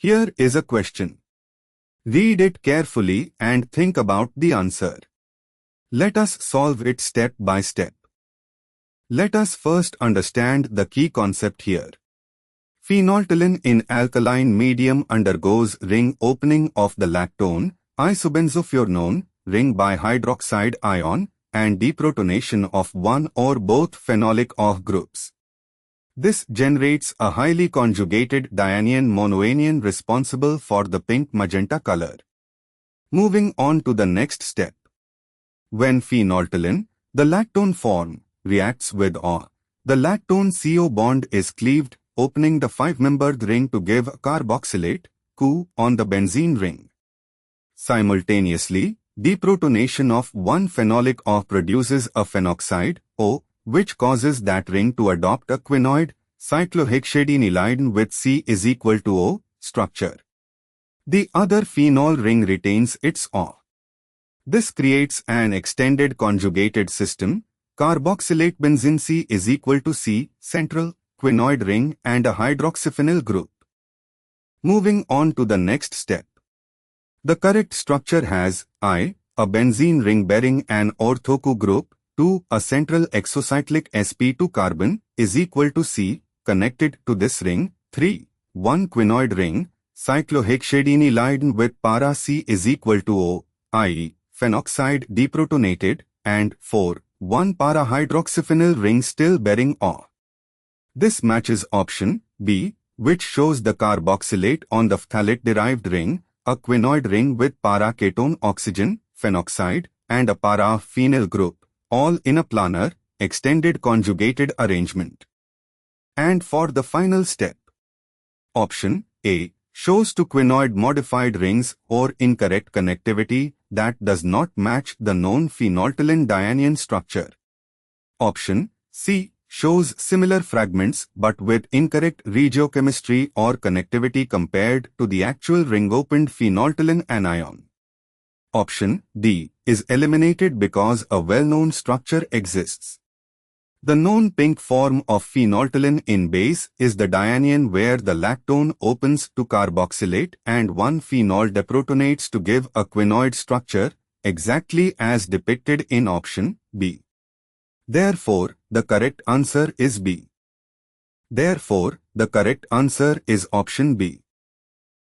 Here is a question. Read it carefully and think about the answer. Let us solve it step by step. Let us first understand the key concept here. Phenolphthalein in alkaline medium undergoes ring opening of the lactone, isobenzofuranone, ring by hydroxide ion, and deprotonation of one or both phenolic OH groups. This generates a highly conjugated dianion monoanion responsible for the pink-magenta color. Moving on to the next step. When phenolphthalein, the lactone form, reacts with OH, the lactone CO bond is cleaved, opening the 5-membered ring to give a carboxylate, CoO, on the benzene ring. Simultaneously, deprotonation of one phenolic OH produces a phenoxide, O, which causes that ring to adopt a quinoid, cyclohexadienylide with C is equal to O structure. The other phenol ring retains its OH. This creates an extended conjugated system, carboxylate benzene C is equal to C, central, quinoid ring and a hydroxyphenyl group. Moving on to the next step. The correct structure has I, a benzene ring bearing an ortho-CoO group, 2, a central exocyclic sp2 carbon, is equal to C, connected to this ring, 3, 1 quinoid ring, cyclohexadienylide with para C is equal to O, i.e., phenoxide deprotonated, and 4, 1 para-hydroxyphenyl ring still bearing OH. This matches option B, which shows the carboxylate on the phthalate-derived ring, a quinoid ring with para-ketone oxygen, phenoxide, and a para-phenyl group, all in a planar, extended conjugated arrangement. And for the final step, option A shows two quinoid modified rings or incorrect connectivity that does not match the known phenolphthalein dianion structure. Option C shows similar fragments but with incorrect regiochemistry or connectivity compared to the actual ring-opened phenolphthalein anion. Option D is eliminated because a well-known structure exists. The known pink form of phenolphthalein in base is the dianion where the lactone opens to carboxylate and one phenol deprotonates to give a quinoid structure, exactly as depicted in option B. Therefore, the correct answer is B. Therefore, the correct answer is option B.